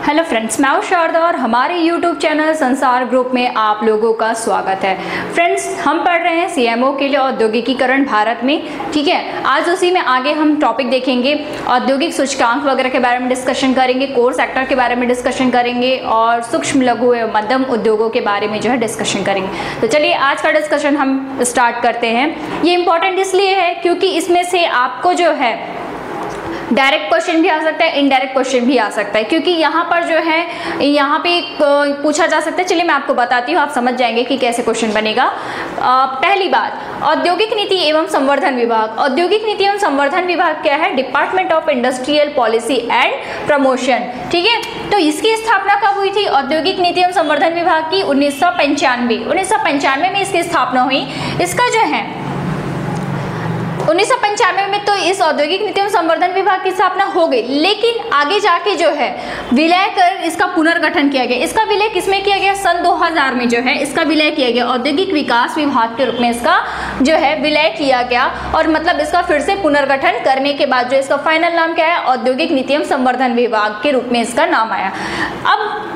Hello friends, मैं हूं शारदा और हमारे यूट्यूब चैनल संसार ग्रुप में आप लोगों का स्वागत है। फ्रेंड्स, हम पढ़ रहे हैं सीएमओ के लिए औद्योगिकीकरण भारत में। ठीक है, आज उसी में आगे हम टॉपिक देखेंगे, औद्योगिक सूचकांक वगैरह के बारे में डिस्कशन करेंगे, कोर सेक्टर के बारे में डिस्कशन करेंगे और सूक्ष्म लघु एवं मध्यम उद्योगों के बारे में जो है डिस्कशन करेंगे। तो चलिए आज का डिस्कशन हम स्टार्ट करते हैं। ये इंपॉर्टेंट इसलिए है क्योंकि इसमें से आपको जो है डायरेक्ट क्वेश्चन भी आ सकता है, इनडायरेक्ट क्वेश्चन भी आ सकता है, क्योंकि यहाँ पर जो है यहाँ पे पूछा जा सकता है। चलिए मैं आपको बताती हूँ, आप समझ जाएंगे कि कैसे क्वेश्चन बनेगा। पहली बात, औद्योगिक नीति एवं संवर्धन विभाग। औद्योगिक नीति एवं संवर्धन विभाग क्या है? Department of industrial policy and promotion. ठीक है, तो इसकी स्थापना कब हुई थी? औद्योगिक नीति एवं संवर्धन विभाग की 1995 में इसकी स्थापना हुई। इसका जो है 1995 में तो इस औद्योगिक नीति एवं संवर्धन विभाग की स्थापना हो गई, लेकिन आगे जाके जो है विलय कर इसका पुनर्गठन किया गया। इसका विलय किसमें किया गया? सन 2000 में जो है इसका विलय किया गया। औद्योगिक विकास विभाग के रूप में इसका जो है विलय किया गया और मतलब इसका फिर से पुनर्गठन करने के बाद जो इसका फाइनल नाम क्या है? औद्योगिक नीति एवं संवर्धन विभाग के रूप में इसका नाम आया। अब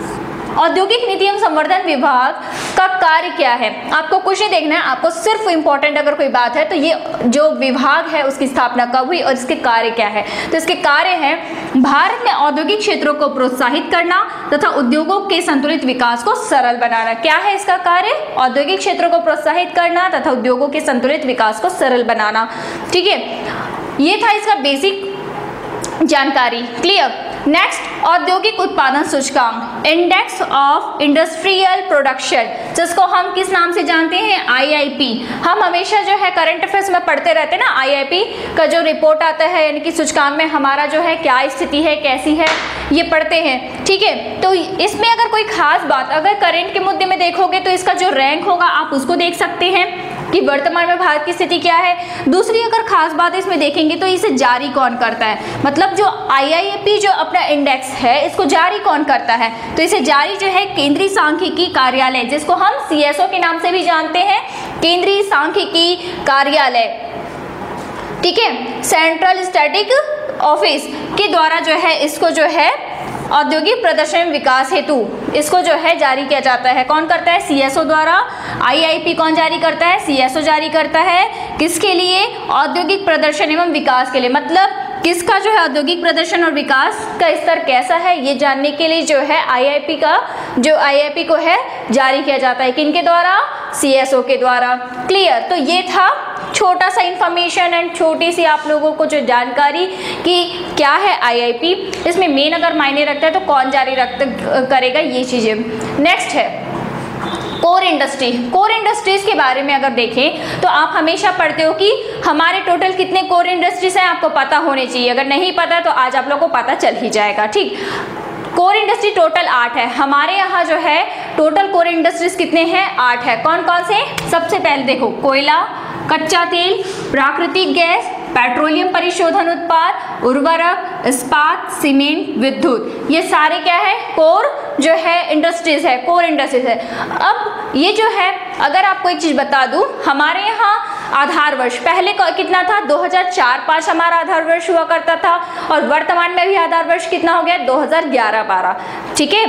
औद्योगिक नीति एवं संवर्धन विभाग का कार्य क्या है? आपको कुछ नहीं देखना है, आपको सिर्फ इंपॉर्टेंट अगर कोई बात है तो ये जो विभाग है उसकी स्थापना कब हुई और इसके कार्य क्या है। तो इसके कार्य हैं भारत में औद्योगिक क्षेत्रों को प्रोत्साहित करना तथा उद्योगों के संतुलित विकास को सरल बनाना। क्या है इसका कार्य? औद्योगिक क्षेत्रों को प्रोत्साहित करना तथा उद्योगों के संतुलित विकास को सरल बनाना। ठीक है, ये था इसका बेसिक जानकारी। क्लियर? नेक्स्ट, औद्योगिक उत्पादन सूचकांक, इंडेक्स ऑफ इंडस्ट्रियल प्रोडक्शन, जिसको हम किस नाम से जानते हैं? आईआईपी। हम हमेशा जो है करंट अफेयर्स में पढ़ते रहते हैं ना, आईआईपी का जो रिपोर्ट आता है, यानी कि सूचकांक में हमारा जो है क्या स्थिति है, कैसी है, ये पढ़ते हैं। ठीक है, तो इसमें अगर कोई खास बात अगर करंट के मुद्दे में देखोगे तो इसका जो रैंक होगा आप उसको देख सकते हैं कि वर्तमान में भारत की स्थिति क्या है। दूसरी अगर खास बात इसमें देखेंगे तो इसे जारी कौन करता है, मतलब जो आईआईपी जो अपना इंडेक्स है इसको जारी कौन करता है? तो इसे जारी जो है केंद्रीय सांख्यिकी कार्यालय, जिसको हम सीएसओ के नाम से भी जानते हैं, केंद्रीय सांख्यिकी कार्यालय। ठीक है, सेंट्रल स्टैटिक ऑफिस के द्वारा जो है इसको जो है औद्योगिक प्रदर्शन विकास हेतु इसको जो है जारी किया जाता है। कौन करता है? सीएसओ द्वारा। आईआईपी कौन जारी करता है? सीएसओ जारी करता है। किसके लिए? औद्योगिक प्रदर्शन एवं विकास के लिए। मतलब किसका जो है औद्योगिक प्रदर्शन और विकास का स्तर कैसा है ये जानने के लिए जो है आईआईपी को है जारी किया जाता है। किनके द्वारा? सीएसओ के द्वारा। क्लियर? तो ये था छोटा सा इंफॉर्मेशन एंड छोटी सी आप लोगों को जो जानकारी कि क्या है आईआईपी, इसमें मेन अगर मायने रखता है तो कौन जारी करेगा, ये चीजें। नेक्स्ट है कोर इंडस्ट्री। कोर इंडस्ट्रीज के बारे में अगर देखें तो आप हमेशा पढ़ते हो कि हमारे टोटल कितने कोर इंडस्ट्रीज हैं, आपको पता होने चाहिए। अगर नहीं पता तो आज आप लोगों को पता चल ही जाएगा। ठीक, कोर इंडस्ट्री टोटल 8 है हमारे यहाँ जो है। टोटल कोर इंडस्ट्रीज कितने हैं? 8 है। कौन कौन से? सबसे पहले देखो, कोयला, कच्चा तेल, प्राकृतिक गैस, पेट्रोलियम परिशोधन उत्पाद, उर्वरक, इस्पात, सीमेंट, विद्युत, ये सारे क्या है? कोर जो है इंडस्ट्रीज है, कोर इंडस्ट्रीज है। अब ये जो है अगर आपको एक चीज बता दूं, हमारे यहाँ आधार वर्ष पहले कितना था? 2004-05 हमारा आधार वर्ष हुआ करता था और वर्तमान में भी आधार वर्ष कितना हो गया? 2011-12। ठीक है,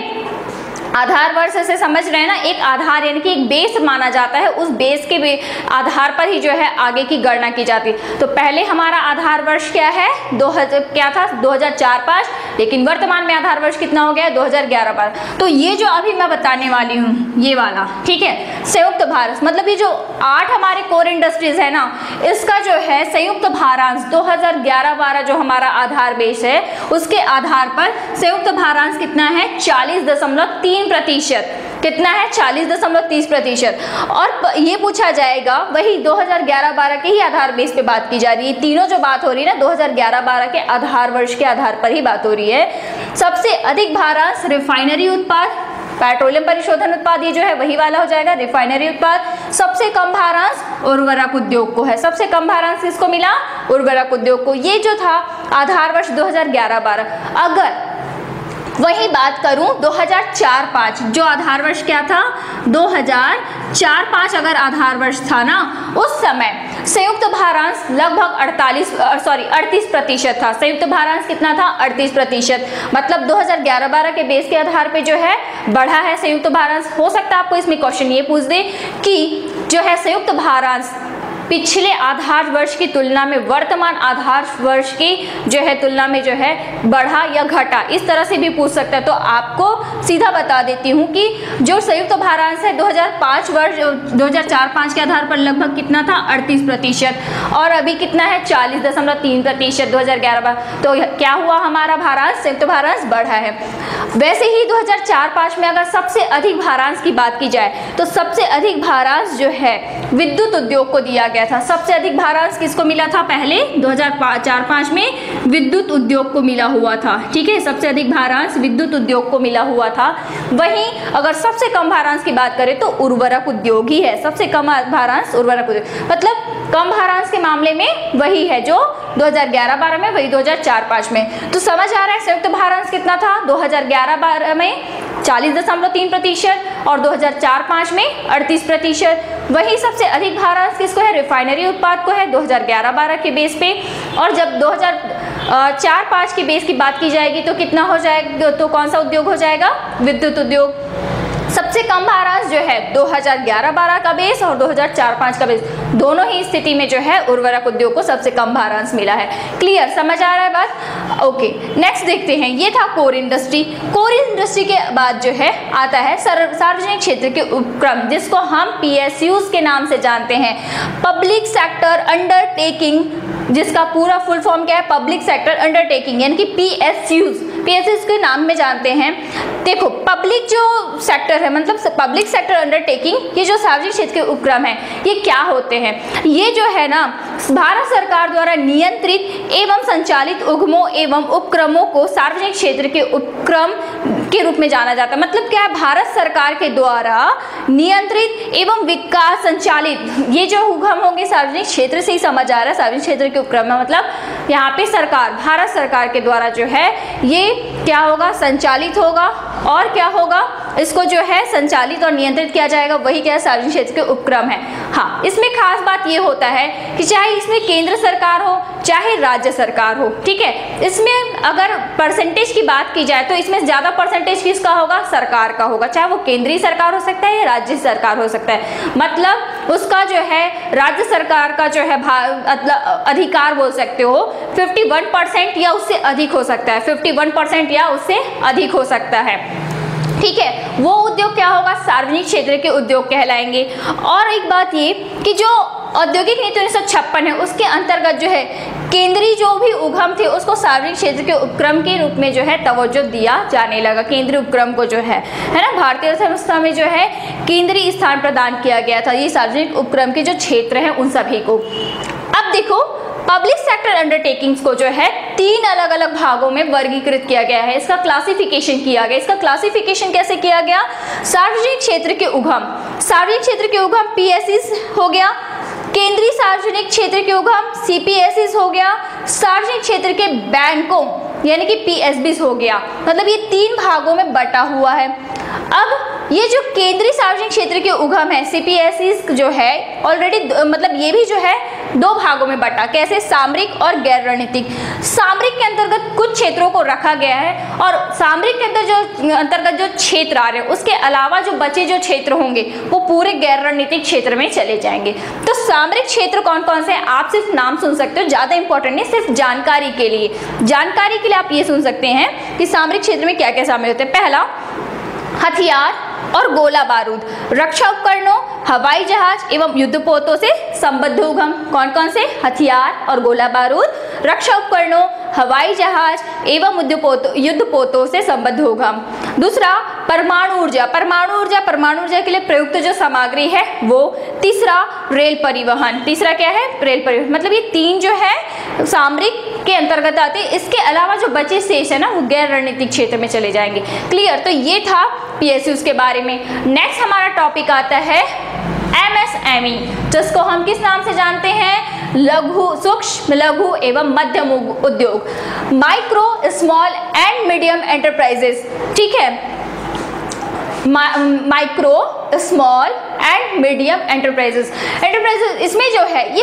आधार वर्ष से समझ रहे हैं ना, एक आधार यानी कि एक बेस माना जाता है, उस बेस के आधार पर ही जो है आगे की गणना की जाती है। तो पहले हमारा आधार वर्ष क्या है? 2004-05, लेकिन वर्तमान में आधार वर्ष कितना हो गया? 2011-12। तो ये जो अभी मैं बताने वाली हूँ ये वाला, ठीक है, संयुक्त भारत, मतलब ये जो 8 हमारे कोर इंडस्ट्रीज है ना, इसका जो है संयुक्त भारांश 2011-12 जो हमारा आधार बेस है उसके आधार पर संयुक्त भारांश कितना है? 40.3%। कितना है? 40.30%। और ये पूछा जाएगा वही 2011-12 के ही आधार बेस पे बात की जा रही है। तीनों जो बात हो रही है ना 2011-12 के आधार वर्ष के आधार पर ही बात हो रही है। सबसे अधिक भारांश रिफाइनरी उत्पाद, पेट्रोलियम परिशोधन उत्पाद, ये जो है वही वाला हो जाएगा, रिफाइनरी उत्पाद। सबसे कम भारांश उर्वरक उद्योग को है। सबसे कम भारांश किसको मिला? उर्वरक उद्योग को। ये जो था आधार वर्ष 2011-12। अगर वहीं बात करूं 2004-5 जो आधार वर्ष क्या था, 2004-5 अगर आधार वर्ष था ना, उस समय संयुक्त भारांश लगभग 38% था। संयुक्त भारांश कितना था, 38%। मतलब 2011-12 के बेस के आधार पे जो है बढ़ा है संयुक्त भारांश। हो सकता है आपको इसमें क्वेश्चन ये पूछ दे कि जो है संयुक्त भारांश पिछले आधार वर्ष की तुलना में वर्तमान आधार वर्ष की जो है तुलना में जो है बढ़ा या घटा, इस तरह से भी पूछ सकता है। तो आपको सीधा बता देती हूँ कि जो संयुक्त भारांश है 2004-5 के आधार पर लगभग कितना था, 38%, और अभी कितना है 40.3% 2011-12। तो क्या हुआ, हमारा भारांश संयुक्त भारांश बढ़ा है। वैसे ही 2004-5 में अगर सबसे अधिक भारांश की बात की जाए तो सबसे अधिक भारांश जो है विद्युत उद्योग को दिया गया था। सबसे अधिक भारांश किसको मिला था, पहले 2004-5 में विद्युत उद्योग को मिला हुआ था। ठीक है, सबसे अधिक भारांश विद्युत उद्योग को मिला हुआ था। वहीं अगर सबसे कम भारांश की बात करें तो उर्वरक उद्योग ही है। सबसे कम भारांश उर्वरक उद्योग, मतलब कम भारांश के मामले में वही है जो 2011-12 में, वही 2004-5 में। तो समझ आ रहा है संयुक्त भारांश कितना था 2011-12 में 40.3% और 2004-5 में 38%। वही सबसे अधिक भारांश किसको है, रिफाइनरी उत्पाद को है 2011-12 के बेस पे। और जब 2004-5 के बेस की बात की जाएगी तो कितना हो जाएगा, तो कौन सा उद्योग हो जाएगा, विद्युत उद्योग। सबसे कम भारांश जो है 2011-12 का बेस और 2004-5 का बेस, दोनों ही स्थिति में जो है उर्वरक उद्योग को सबसे कम भारांश मिला है। क्लियर, समझ आ रहा है बात? ओके, नेक्स्ट देखते हैं। ये था कोर इंडस्ट्री। कोर इंडस्ट्री के बाद जो है आता है सार्वजनिक क्षेत्र के उपक्रम, जिसको हम PSUs के नाम से जानते हैं, पब्लिक सेक्टर अंडरटेकिंग, जिसका पूरा फुल फॉर्म क्या है, पब्लिक सेक्टर अंडरटेकिंग, यानी कि PSUs के नाम में जानते हैं। देखो, पब्लिक जो सेक्टर है, मतलब पब्लिक सेक्टर अंडरटेकिंग, ये जो सार्वजनिक क्षेत्र के उपक्रम है, ये क्या होते हैं, ये जो है ना भारत सरकार द्वारा नियंत्रित एवं संचालित उद्यमों एवं उपक्रमों को सार्वजनिक क्षेत्र के उपक्रम के रूप में जाना जाता है। मतलब क्या है, भारत सरकार के द्वारा नियंत्रित एवं विकास संचालित, ये जो उद्यम होंगे सार्वजनिक क्षेत्र से ही समझ आ रहा है, सार्वजनिक क्षेत्र के उपक्रम में मतलब यहाँ पे सरकार, भारत सरकार के द्वारा जो है ये क्या होगा, संचालित होगा, और क्या होगा, इसको जो है संचालित और नियंत्रित किया जाएगा, वही क्या है, सार्वजनिक क्षेत्र के उपक्रम है। हाँ, इसमें खास बात ये होता है कि चाहे इसमें केंद्र सरकार हो चाहे राज्य सरकार हो, ठीक है, इसमें अगर परसेंटेज की बात की जाए तो इसमें ज्यादा परसेंटेज किसका होगा, सरकार का होगा। चाहे वो केंद्रीय सरकार हो सकता है या राज्य सरकार हो सकता है, मतलब उसका जो है राज्य सरकार का जो है अधिकार बोल सकते हो 51% या उससे अधिक हो सकता है, 51% या उससे अधिक हो सकता है। ठीक है, वो उद्योग क्या होगा, सार्वजनिक क्षेत्र के उद्योग कहलाएंगे। और एक बात ये कि जो औद्योगिक नीति 1956 है, उसके अंतर्गत जो है केंद्रीय जो भी उद्यम थे उसको सार्वजनिक क्षेत्र के उपक्रम के रूप में जो है तवज्जो दिया जाने लगा। केंद्रीय उपक्रम को जो है ना, भारतीय अर्थव्यवस्था में जो है केंद्रीय स्थान प्रदान किया गया था ये सार्वजनिक उपक्रम के जो क्षेत्र हैं उन सभी को। अब देखो, पब्लिक सेक्टर अंडरटेकिंग्स को जो है 3 अलग अलग भागों में वर्गीकृत किया गया है, इसका क्लासिफिकेशन किया गया। इसका क्लासिफिकेशन कैसे किया गया, सार्वजनिक क्षेत्र के उद्यम, सार्वजनिक क्षेत्र के उद्यम PSUs हो गया, केंद्रीय सार्वजनिक क्षेत्र के उद्यम CPSUs हो गया, सार्वजनिक क्षेत्र के बैंकों यानी कि PSBs हो गया। मतलब ये 3 भागों में बटा हुआ है। अब ये जो केंद्रीय सार्वजनिक क्षेत्र के उद्यम है CPSUs जो है ऑलरेडी, मतलब ये भी जो है 2 भागों में बटा, कैसे, सामरिक और गैर रणनीतिक। सामरिक के अंतर्गत कुछ क्षेत्रों को रखा गया है और सामरिक के अंतर्गत जो क्षेत्र आ रहे हैं उसके अलावा जो बचे जो क्षेत्र होंगे वो पूरे गैर रणनीतिक क्षेत्र में चले जाएंगे। तो सामरिक क्षेत्र कौन कौन से हैं, आप सिर्फ नाम सुन सकते हो, ज्यादा इंपॉर्टेंट नहीं, सिर्फ जानकारी के लिए आप ये सुन सकते हैं कि सामरिक क्षेत्र में क्या क्या शामिल होते हैं। पहला, हथियार और गोला बारूद, रक्षा उपकरणों, हवाई जहाज एवं युद्धपोतों से संबद्ध उद्यम। कौन कौन से, हथियार और गोला बारूद, रक्षा उपकरणों, हवाई जहाज एवं युद्धपोतों से संबद्ध उद्यम। दूसरा, परमाणु ऊर्जा, परमाणु ऊर्जा के लिए प्रयुक्त जो सामग्री है वो। तीसरा, रेल परिवहन, तीसरा क्या है, रेल परिवहन। मतलब ये 3 जो है सामरिक के अंतर्गत आते हैं। इसके अलावा जो बचे शेष है ना वो गैर रणनीतिक क्षेत्र में चले जाएंगे। क्लियर, तो ये था PSUs के बारे में। नेक्स्ट हमारा टॉपिक आता है MS MSME, जिसको हम किस नाम से जानते हैं? लघु, सूक्ष्म, लघु एवं मध्यम उद्योग, micro, small and medium enterprises. ठीक है, micro, small and medium enterprises. इसमें जो है ये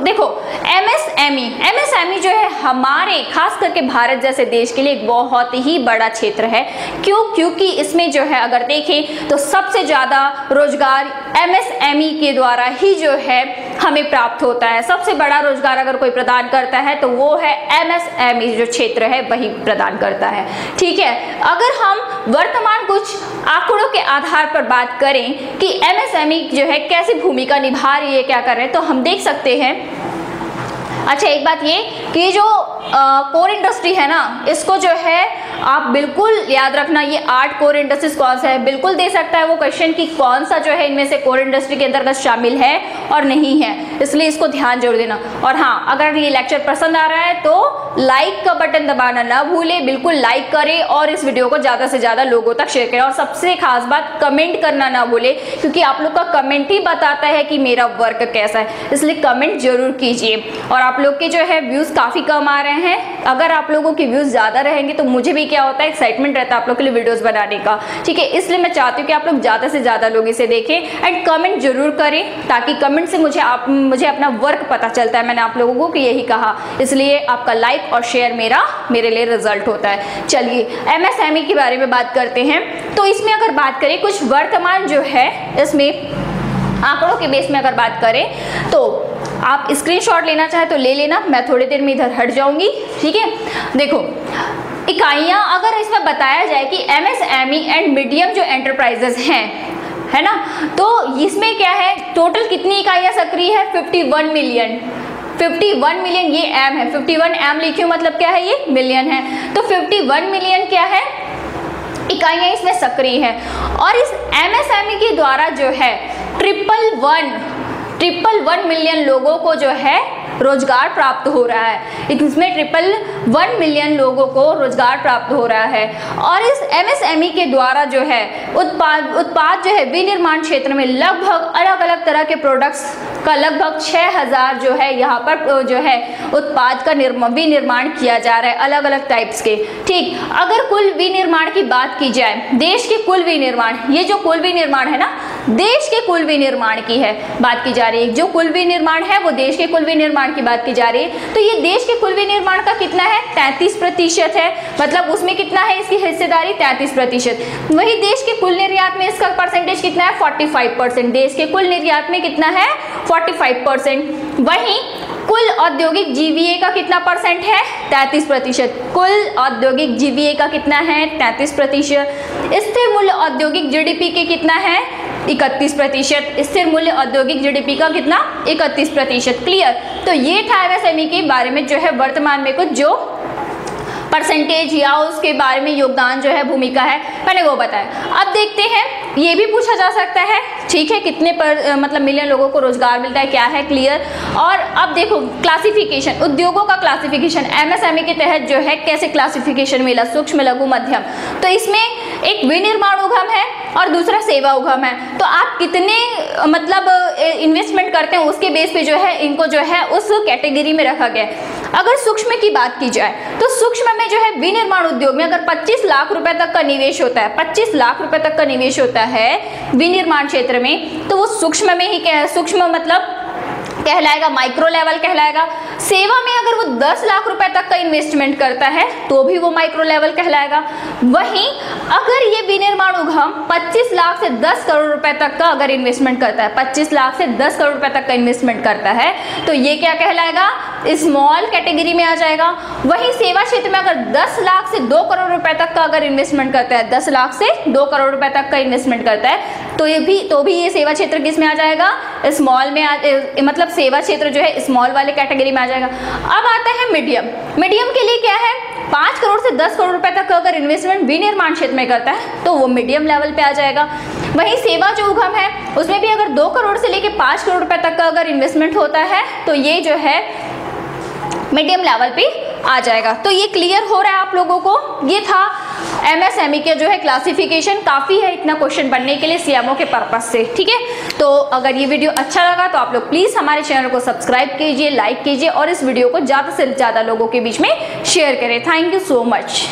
देखो MSME जो है हमारे खास करके भारत जैसे देश के लिए एक बहुत ही बड़ा क्षेत्र है। क्यों? क्योंकि इसमें जो है अगर देखें तो सबसे ज़्यादा रोजगार MSME के द्वारा ही जो है हमें प्राप्त होता है। सबसे बड़ा रोजगार अगर कोई प्रदान करता है तो वो है MSME जो क्षेत्र है वही प्रदान करता है। ठीक है, अगर हम वर्तमान कुछ आंकड़ों के आधार पर बात करें कि MSME जो है कैसी भूमिका निभा रही है, क्या कर रहे हैं, तो हम देख सकते हैं। अच्छा, एक बात ये कि जो कोर इंडस्ट्री है ना, इसको जो है आप बिल्कुल याद रखना, ये 8 कोर इंडस्ट्रीज कौन सा है, बिल्कुल दे सकता है वो क्वेश्चन कि कौन सा जो है इनमें से कोर इंडस्ट्री के अंतर्गत शामिल है और नहीं है, इसलिए इसको ध्यान जरूर देना। और हाँ, अगर ये लेक्चर पसंद आ रहा है तो लाइक का बटन दबाना ना भूले, बिल्कुल लाइक करें और इस वीडियो को ज़्यादा से ज़्यादा लोगों तक शेयर करें। और सबसे खास बात, कमेंट करना ना भूले, क्योंकि आप लोग का कमेंट ही बताता है कि मेरा वर्क कैसा है, इसलिए कमेंट जरूर कीजिए। और आप लोग के जो है व्यूज़ काफ़ी कम आ रहे हैं, अगर आप लोगों की व्यूज़ ज़्यादा रहेंगे तो मुझे भी क्या होता है, एक्साइटमेंट रहता है आप लोग के लिए वीडियोस बनाने का। ठीक है, इसलिए मैं चाहती हूँ कि आप लोग ज़्यादा से ज़्यादा लोग इसे देखें एंड कमेंट जरूर करें, ताकि कमेंट से मुझे अपना वर्क पता चलता है। मैंने आप लोगों को कि यही कहा, इसलिए आपका लाइक और शेयर मेरे लिए रिजल्ट होता है। चलिए MSME के बारे में बात करते हैं। तो इसमें अगर बात करें कुछ वर्तमान जो है इसमें आंकड़ों के बेस में अगर बात करें तो आप स्क्रीनशॉट लेना चाहे तो ले लेना, मैं थोड़ी देर में इधर हट जाऊंगी। ठीक है, देखो इकाइयाँ अगर इसमें बताया जाए कि MSME एंड मीडियम जो एंटरप्राइजेस हैं, है ना, तो इसमें क्या है, टोटल कितनी इकाइयाँ सक्रिय है? 51 मिलियन। 51 मिलियन ये M है, 51 M लिखी हूँ, मतलब क्या है, ये मिलियन है। तो 51 मिलियन क्या है, इकाइयाँ इसमें सक्रिय है। और इस MSME के द्वारा जो है 111 मिलियन लोगों को जो है रोजगार प्राप्त हो रहा है। इसमें 111 मिलियन लोगों को रोजगार प्राप्त हो रहा है। और इस MSME के द्वारा जो है उत्पाद जो है विनिर्माण क्षेत्र में लगभग अलग अलग तरह के प्रोडक्ट्स का लगभग 6000 जो है यहाँ पर जो है उत्पाद का विनिर्माण किया जा रहा है, अलग अलग टाइप्स के। ठीक, अगर कुल विनिर्माण की बात की जाए, देश के कुल विनिर्माण, ये जो कुल विनिर्माण है ना, देश के कुल विनिर्माण की है बात की जा रही है। जो कुल विनिर्माण है वो देश के कुल विनिर्माण की बात की जा रही है। तो ये देश के कुल विनिर्माण का कितना है? 33% है, मतलब उसमें कितना है इसकी हिस्सेदारी? 33%। वही देश के कुल निर्यात में इसका परसेंटेज कितना है? 45%। देश के कुल निर्यात में कितना है? 45%। वहीं कुल औद्योगिक जीवीए का कितना परसेंट है? 33%। कुल औद्योगिक जीवीए का कितना है? 33%। स्थिर मूल्य औद्योगिक जीडीपी के कितना है? 31%। स्थिर मूल्य औद्योगिक जीडीपी का कितना? 31%। क्लियर? तो ये था MSME के बारे में जो है वर्तमान में कुछ जो परसेंटेज या उसके बारे में योगदान जो है, भूमिका है, मैंने वो बताया। अब देखते हैं, ये भी पूछा जा सकता है, ठीक है, कितने पर मतलब मिलियन लोगों को रोजगार मिलता है, क्या है, क्लियर। और अब देखो क्लासिफिकेशन, उद्योगों का क्लासिफिकेशन MSME के तहत जो है कैसे क्लासिफिकेशन मिला, सूक्ष्म, लघु, मध्यम। तो इसमें एक विनिर्माण उद्यम है और दूसरा सेवा उद्यम है। तो आप कितने मतलब इन्वेस्टमेंट करते हैं उसके बेस पे जो है इनको जो है उस कैटेगरी में रखा गया है। अगर सूक्ष्म की बात की जाए तो सूक्ष्म में जो है विनिर्माण उद्योग में अगर 25 लाख रुपए तक का निवेश होता है, 25 लाख रुपए तक का निवेश होता है विनिर्माण क्षेत्र में, तो वो सूक्ष्म में ही क्या है, सूक्ष्म मतलब कहलाएगा, माइक्रो लेवल कहलाएगा। सेवा में अगर वो 10 लाख रुपए तक का इन्वेस्टमेंट करता है तो भी वो माइक्रो लेवल कहलाएगा। वहीं अगर ये विनिर्माण उद्यम 25 लाख से 10 करोड़ रुपए तक का अगर इन्वेस्टमेंट करता है, 25 लाख से 10 करोड़ रुपए तक का इन्वेस्टमेंट करता है, तो ये क्या कहलाएगा, स्मॉल कैटेगरी में आ जाएगा। वहीं सेवा क्षेत्र में अगर 10 लाख से 2 करोड़ रुपए तक का अगर इन्वेस्टमेंट करता है, 10 लाख से 2 करोड़ रुपए तक का इन्वेस्टमेंट करता है, तो ये सेवा क्षेत्र किस में आ जाएगा, स्मॉल में मतलब सेवा क्षेत्र जो है स्मॉल वाले कैटेगरी में आ जाएगा। अब आता है मीडियम। मीडियम के लिए क्या है, 5 करोड़ से 10 करोड़ रुपए तक का अगर इन्वेस्टमेंट विनिर्माण क्षेत्र में करता है तो वो मीडियम लेवल पे आ जाएगा। वहीं सेवा जो उद्यम है उसमें भी अगर 2 करोड़ से लेकर 5 करोड़ रुपए तक का अगर इन्वेस्टमेंट होता है तो ये जो है मीडियम लेवल पे आ जाएगा। तो ये क्लियर हो रहा है आप लोगों को। ये था एमएसएमई के जो है क्लासिफिकेशन काफ़ी है इतना क्वेश्चन बनने के लिए सीएमओ के पर्पज से, ठीक है। तो अगर ये वीडियो अच्छा लगा तो आप लोग प्लीज़ हमारे चैनल को सब्सक्राइब कीजिए, लाइक कीजिए और इस वीडियो को ज़्यादा से ज़्यादा लोगों के बीच में शेयर करें। Thank you so much.